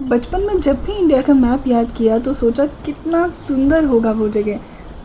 बचपन में जब भी इंडिया का मैप याद किया तो सोचा कितना सुंदर होगा वो जगह।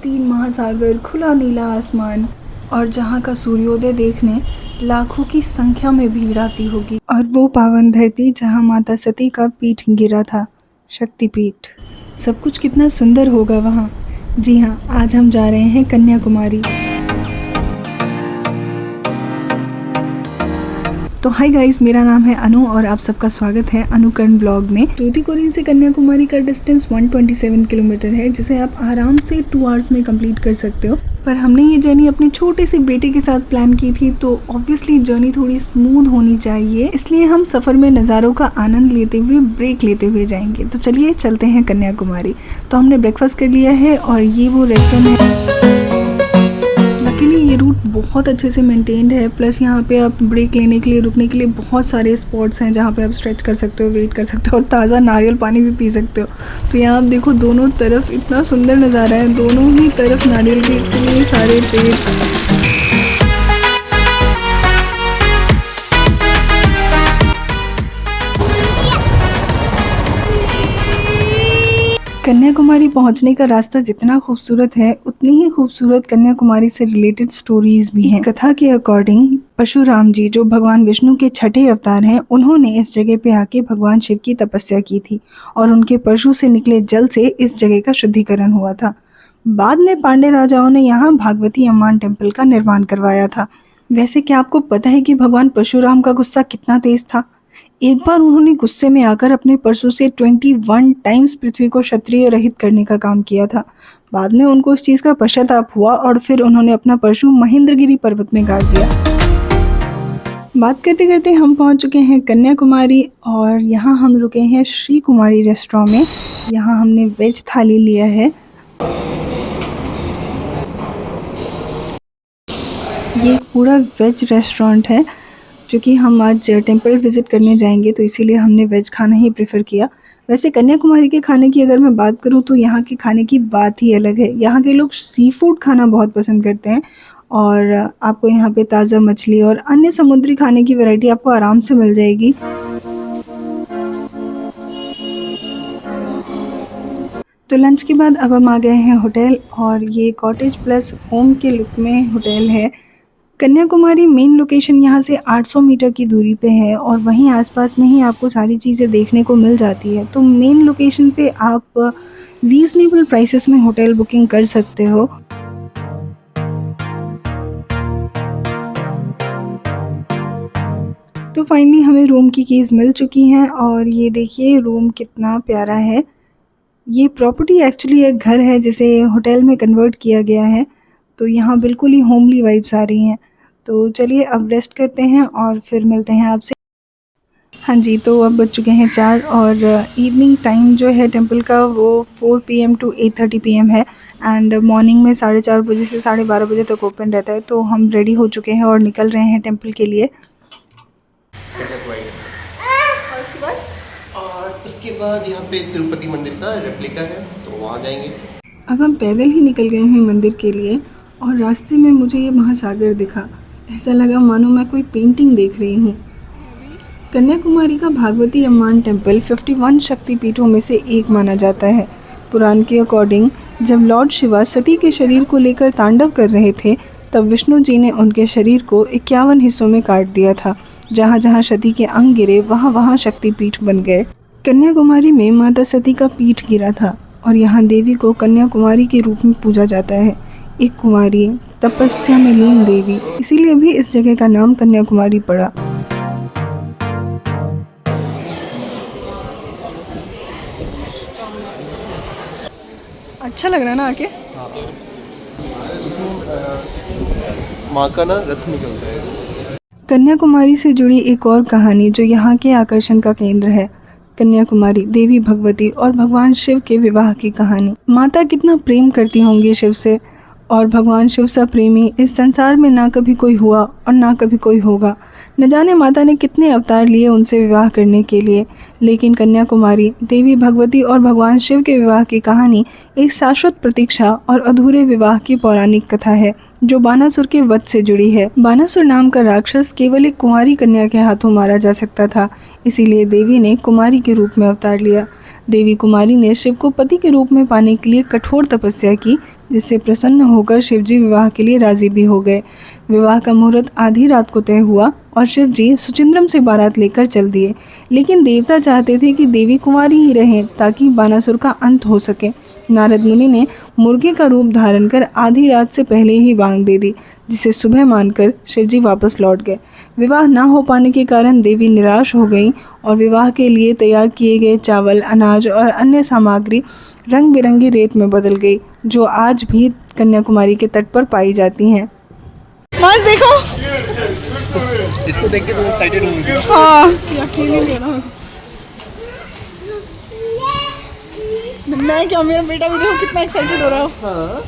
3 महासागर, खुला नीला आसमान और जहाँ का सूर्योदय देखने लाखों की संख्या में भीड़ आती होगी। और वो पावन धरती जहाँ माता सती का पीठ गिरा था, शक्तिपीठ। सब कुछ कितना सुंदर होगा वहाँ। जी हाँ, आज हम जा रहे हैं कन्याकुमारी। तो हाय गाइस, मेरा नाम है अनु और आप सबका स्वागत है अनुकरण ब्लॉग में। टूटीकोरिन से कन्याकुमारी का डिस्टेंस 127 किलोमीटर है, जिसे आप आराम से 2 आवर्स में कंप्लीट कर सकते हो। पर हमने ये जर्नी अपने छोटे से बेटे के साथ प्लान की थी, तो ऑब्वियसली जर्नी थोड़ी स्मूथ होनी चाहिए, इसलिए हम सफ़र में नज़ारों का आनंद लेते हुए ब्रेक लेते हुए जाएंगे। तो चलिए चलते हैं कन्याकुमारी। तो हमने ब्रेकफास्ट कर लिया है और ये वो रेस्टोरेंट है। लकीली ये रूट बहुत अच्छे से मेंटेन्ड है, प्लस यहाँ पे आप ब्रेक लेने के लिए, रुकने के लिए बहुत सारे स्पॉट्स हैं जहाँ पे आप स्ट्रेच कर सकते हो, वेट कर सकते हो और ताज़ा नारियल पानी भी पी सकते हो। तो यहाँ आप देखो, दोनों तरफ इतना सुंदर नज़ारा है, दोनों ही तरफ नारियल के इतने सारे पेड़। कन्याकुमारी पहुंचने का रास्ता जितना खूबसूरत है, उतनी ही खूबसूरत कन्याकुमारी से रिलेटेड स्टोरीज भी हैं। कथा के अकॉर्डिंग परशुराम जी, जो भगवान विष्णु के छठे अवतार हैं, उन्होंने इस जगह पे आके भगवान शिव की तपस्या की थी और उनके परशु से निकले जल से इस जगह का शुद्धिकरण हुआ था। बाद में पांड्य राजाओं ने यहाँ भागवती अम्मान टेम्पल का निर्माण करवाया था। वैसे क्या आपको पता है कि भगवान परशुराम का गुस्सा कितना तेज था? एक बार उन्होंने गुस्से में आकर अपने परशु से 21 टाइम्स पृथ्वी को क्षत्रिय रहित करने का काम किया था। बाद में उनको इस चीज़ का पश्चाताप हुआ और फिर उन्होंने अपना परशु महेंद्रगिरी पर्वत में गाड़ दिया। बात करते करते हम पहुंच चुके हैं कन्याकुमारी और यहाँ हम रुके हैं श्री कुमारी रेस्टोरेंट में। यहाँ हमने वेज थाली लिया है। ये एक पूरा वेज रेस्टोरेंट है, क्योंकि हम आज टेंपल विज़िट करने जाएंगे तो इसीलिए हमने वेज खाना ही प्रेफर किया। वैसे कन्याकुमारी के खाने की अगर मैं बात करूं तो यहाँ के खाने की बात ही अलग है। यहाँ के लोग सी फूड खाना बहुत पसंद करते हैं और आपको यहाँ पे ताज़ा मछली और अन्य समुद्री खाने की वैरायटी आपको आराम से मिल जाएगी। तो लंच के बाद अब हम आ गए हैं होटल और ये कॉटेज प्लस होम के लुक में होटल है। कन्याकुमारी मेन लोकेशन यहाँ से 800 मीटर की दूरी पे है और वहीं आसपास में ही आपको सारी चीज़ें देखने को मिल जाती है। तो मेन लोकेशन पे आप रीज़नेबल प्राइसेस में होटल बुकिंग कर सकते हो। तो फाइनली हमें रूम की कीज़ मिल चुकी हैं और ये देखिए रूम कितना प्यारा है। ये प्रॉपर्टी एक्चुअली एक घर है जिसे होटल में कन्वर्ट किया गया है, तो यहाँ बिल्कुल ही होमली वाइब्स आ रही हैं। तो चलिए अब रेस्ट करते हैं और फिर मिलते हैं आपसे। हाँ जी, तो अब बज चुके हैं 4 और इवनिंग टाइम जो है टेंपल का वो 4 PM to 8:30 PM है एंड मॉर्निंग में 4:30 बजे से 12:30 बजे तक ओपन रहता है। तो हम रेडी हो चुके हैं और निकल रहे हैं टेंपल के लिए। और उसके बाद यहाँ पे तिरुपति मंदिर का रेप्लिका है, तो वहाँ जाएंगे। अब हम पैदल ही निकल गए हैं मंदिर के लिए और रास्ते में मुझे ये महासागर दिखा। ऐसा लगा मानो मैं कोई पेंटिंग देख रही हूँ। कन्याकुमारी का भागवती अम्मान टेम्पल 51 शक्तिपीठों में से एक माना जाता है। पुराण के अकॉर्डिंग जब लॉर्ड शिवा सती के शरीर को लेकर तांडव कर रहे थे, तब विष्णु जी ने उनके शरीर को 51 हिस्सों में काट दिया था। जहाँ जहाँ सती के अंग गिरे वहाँ वहाँ शक्तिपीठ बन गए। कन्याकुमारी में माता सती का पीठ गिरा था और यहाँ देवी को कन्याकुमारी के रूप में पूजा जाता है। एक कुमारी, तपस्या में लीन देवी, इसीलिए भी इस जगह का नाम कन्याकुमारी पड़ा। अच्छा लग रहा है ना आके? माँ का ना रथ निकलता है इसमें। कन्याकुमारी से जुड़ी एक और कहानी जो यहाँ के आकर्षण का केंद्र है। कन्याकुमारी देवी भगवती और भगवान शिव के विवाह की कहानी। माता कितना प्रेम करती होंगी शिव से और भगवान शिव सा प्रेमी इस संसार में ना कभी कोई हुआ और ना कभी कोई होगा। न जाने माता ने कितने अवतार लिए उनसे विवाह करने के लिए, लेकिन कन्याकुमारी देवी भगवती और भगवान शिव के विवाह की कहानी एक शाश्वत प्रतीक्षा और अधूरे विवाह की पौराणिक कथा है जो बानासुर के वध से जुड़ी है। बानासुर नाम का राक्षस केवल एक कुंवारी कन्या के हाथों मारा जा सकता था, इसीलिए देवी ने कुमारी के रूप में अवतार लिया। देवी कुमारी ने शिव को पति के रूप में पाने के लिए कठोर तपस्या की, जिससे प्रसन्न होकर शिवजी विवाह के लिए राजी भी हो गए। विवाह का मुहूर्त आधी रात को तय हुआ और शिवजी सुचिंद्रम से बारात लेकर चल दिए, लेकिन देवता चाहते थे कि देवी कुमारी ही रहें ताकि बानासुर का अंत हो सके। नारद मुनि ने मुर्गे का रूप धारण कर आधी रात से पहले ही बांग दे दी, जिसे सुबह मानकर शिवजी वापस लौट गए। विवाह ना हो पाने के कारण देवी निराश हो गईं और विवाह के लिए तैयार किए गए चावल, अनाज और अन्य सामग्री रंग बिरंगी रेत में बदल गई, जो आज भी कन्याकुमारी के तट पर पाई जाती हैं। मस्त देखो, इसको देख के तुम एक्साइटेड होंगे। हाँ, यकीन नहीं हो रहा। मैं क्या, मेरा बेटा भी देखो कितना एक्साइटेड हो रहा है। हाँ,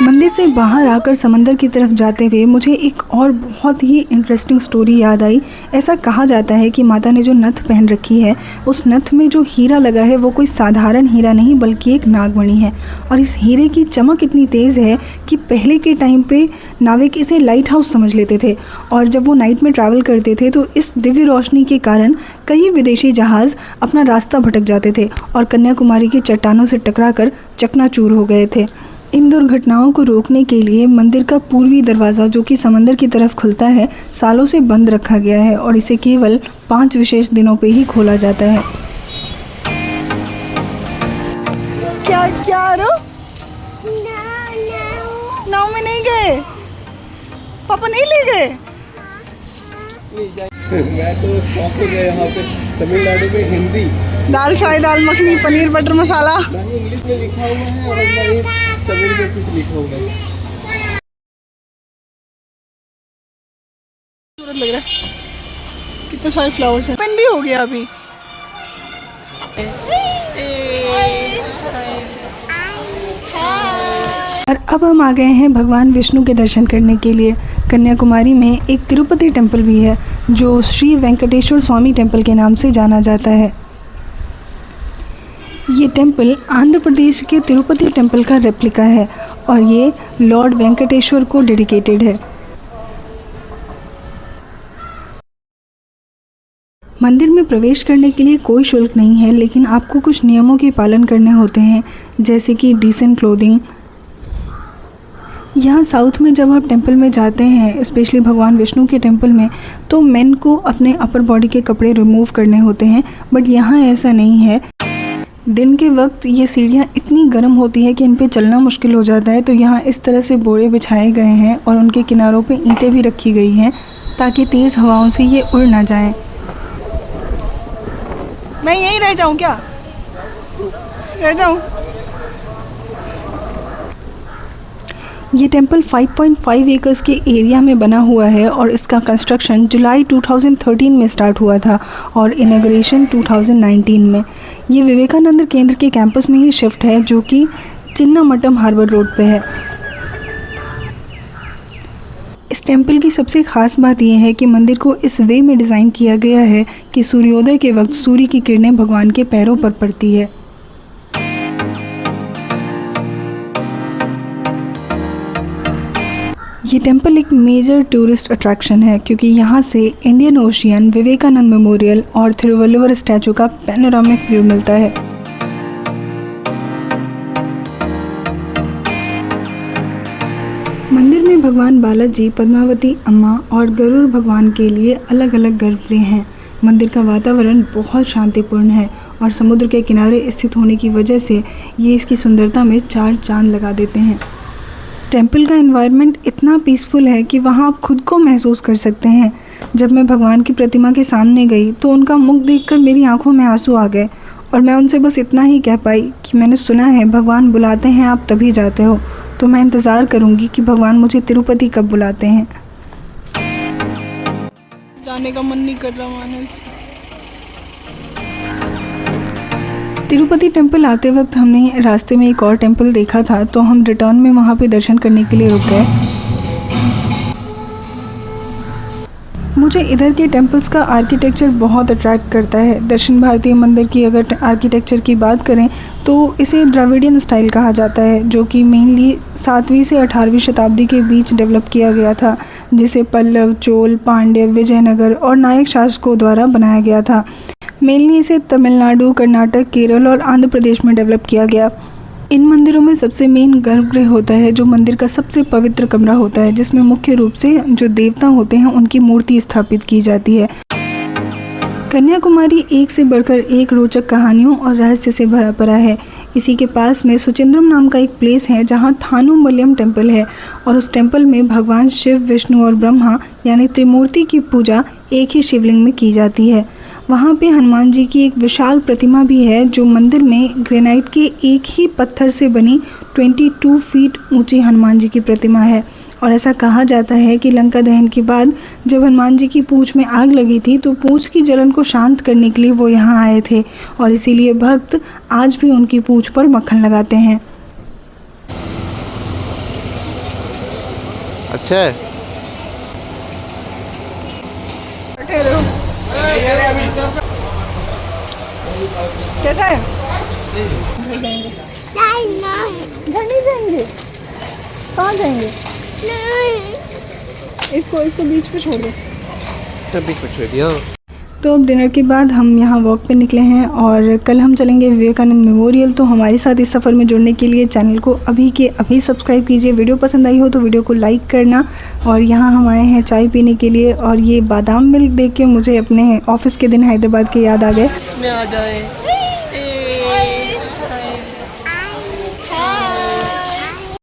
मंदिर से बाहर आकर समंदर की तरफ जाते हुए मुझे एक और बहुत ही इंटरेस्टिंग स्टोरी याद आई। ऐसा कहा जाता है कि माता ने जो नथ पहन रखी है, उस नथ में जो हीरा लगा है वो कोई साधारण हीरा नहीं बल्कि एक नागमणि है। और इस हीरे की चमक इतनी तेज़ है कि पहले के टाइम पे नाविक इसे लाइट हाउस समझ लेते थे, और जब वो नाइट में ट्रैवल करते थे तो इस दिव्य रोशनी के कारण कई विदेशी जहाज़ अपना रास्ता भटक जाते थे और कन्याकुमारी की चट्टानों से टकराकर चकनाचूर हो गए थे। इन दुर्घटनाओं को रोकने के लिए मंदिर का पूर्वी दरवाज़ा, जो कि समंदर की तरफ खुलता है, सालों से बंद रखा गया है और इसे केवल 5 विशेष दिनों पे ही खोला जाता है। क्या क्या रो? नाव में नहीं गए? पापा नहीं ले गए? मैं तो शौक हो गया। यहाँ पे तमिलनाडु में हिंदी दाल फ्राई, दाल मखनी, पनीर बटर मसाला, ना ही इंग्लिश में लिखा हुआ है और ना ही तमिल में कुछ लिखा हुआ है। खूबसूरत लग रहा है, कितने सारे फ्लावर्स हैं। ओपन भी हो गया अभी। और अब हम आ गए हैं भगवान विष्णु के दर्शन करने के लिए। कन्याकुमारी में एक तिरुपति टेम्पल भी है जो श्री वेंकटेश्वर स्वामी टेम्पल के नाम से जाना जाता है। ये टेम्पल आंध्र प्रदेश के तिरुपति टेम्पल का रेप्लिका है और ये लॉर्ड वेंकटेश्वर को डेडिकेटेड है। मंदिर में प्रवेश करने के लिए कोई शुल्क नहीं है, लेकिन आपको कुछ नियमों के पालन करने होते हैं, जैसे कि डिसेंट क्लोथिंग। यहाँ साउथ में जब आप टेंपल में जाते हैं, स्पेशली भगवान विष्णु के टेंपल में, तो मेन को अपने अपर बॉडी के कपड़े रिमूव करने होते हैं, बट यहाँ ऐसा नहीं है। दिन के वक्त ये सीढ़ियाँ इतनी गर्म होती है कि इन पे चलना मुश्किल हो जाता है, तो यहाँ इस तरह से बोरे बिछाए गए हैं और उनके किनारों पे ईंटें भी रखी गई हैं ताकि तेज़ हवाओं से ये उड़ ना जाएं। मैं यहीं रह जाऊँ क्या? रह जाऊँ? ये टेंपल 5.5 एकर्स के एरिया में बना हुआ है और इसका कंस्ट्रक्शन जुलाई 2013 में स्टार्ट हुआ था और इनॉग्रेशन 2019 में। ये विवेकानंद केंद्र के कैंपस में ही शिफ्ट है, जो कि चिन्नामट्टम हार्बर रोड पे है। इस टेंपल की सबसे ख़ास बात यह है कि मंदिर को इस वे में डिज़ाइन किया गया है कि सूर्योदय के वक्त सूर्य की किरणें भगवान के पैरों पर पड़ती है। ये टेंपल एक मेजर टूरिस्ट अट्रैक्शन है क्योंकि यहाँ से इंडियन ओशियन, विवेकानंद मेमोरियल और थिरुवल्लुवर स्टैचू का पैनोरामिक व्यू मिलता है। मंदिर में भगवान बालाजी, पद्मावती अम्मा और गरुड़ भगवान के लिए अलग अलग गर्भगृह हैं। मंदिर का वातावरण बहुत शांतिपूर्ण है और समुद्र के किनारे स्थित होने की वजह से ये इसकी सुंदरता में 4 चांद लगा देते हैं। टेंपल का एनवायरनमेंट इतना पीसफुल है कि वहाँ आप खुद को महसूस कर सकते हैं। जब मैं भगवान की प्रतिमा के सामने गई तो उनका मुख देखकर मेरी आंखों में आंसू आ गए और मैं उनसे बस इतना ही कह पाई कि मैंने सुना है भगवान बुलाते हैं, आप तभी जाते हो, तो मैं इंतज़ार करूँगी कि भगवान मुझे तिरुपति कब बुलाते हैं। जाने का मन नहीं कर रहा मानो। तिरुपति टेम्पल आते वक्त हमने रास्ते में एक और टेम्पल देखा था, तो हम रिटर्न में वहाँ पे दर्शन करने के लिए रुक गए। मुझे इधर के टेम्पल्स का आर्किटेक्चर बहुत अट्रैक्ट करता है। दक्षिण भारतीय मंदिर की अगर आर्किटेक्चर की बात करें तो इसे द्रविडियन स्टाइल कहा जाता है, जो कि मेनली 7वीं से 18वीं शताब्दी के बीच डेवलप किया गया था, जिसे पल्लव, चोल, पांड्य, विजयनगर और नायक शासकों द्वारा बनाया गया था। मेनली इसे तमिलनाडु, कर्नाटक, केरल और आंध्र प्रदेश में डेवलप किया गया। इन मंदिरों में सबसे मेन गर्भगृह होता है, जो मंदिर का सबसे पवित्र कमरा होता है, जिसमें मुख्य रूप से जो देवता होते हैं उनकी मूर्ति स्थापित की जाती है। कन्याकुमारी एक से बढ़कर एक रोचक कहानियों और रहस्य से भरा पड़ा है। इसी के पास में सुचिंद्रम नाम का एक प्लेस है जहां थानुमल्यम टेम्पल है, और उस टेम्पल में भगवान शिव, विष्णु और ब्रह्मा यानी त्रिमूर्ति की पूजा एक ही शिवलिंग में की जाती है। वहाँ पे हनुमान जी की एक विशाल प्रतिमा भी है, जो मंदिर में ग्रेनाइट के एक ही पत्थर से बनी 22 फीट ऊंची हनुमान जी की प्रतिमा है। और ऐसा कहा जाता है कि लंका दहन के बाद जब हनुमान जी की पूंछ में आग लगी थी, तो पूंछ की जलन को शांत करने के लिए वो यहाँ आए थे, और इसीलिए भक्त आज भी उनकी पूंछ पर मक्खन लगाते हैं। अच्छा है। कैसा है? घर जाएंगे? घर नहीं जाएंगे। कहाँ जाएंगे? इसको बीच पे छोड़ दो। तो बीच में छोड़ दिया। तो अब डिनर के बाद हम यहाँ वॉक पे निकले हैं, और कल हम चलेंगे विवेकानंद मेमोरियल। तो हमारे साथ इस सफ़र में जुड़ने के लिए चैनल को अभी के अभी सब्सक्राइब कीजिए। वीडियो पसंद आई हो तो वीडियो को लाइक करना। और यहाँ हम आए हैं चाय पीने के लिए, और ये बादाम मिल्क देख के मुझे अपने ऑफिस के दिन हैदराबाद के याद आ गए। में आ जाए।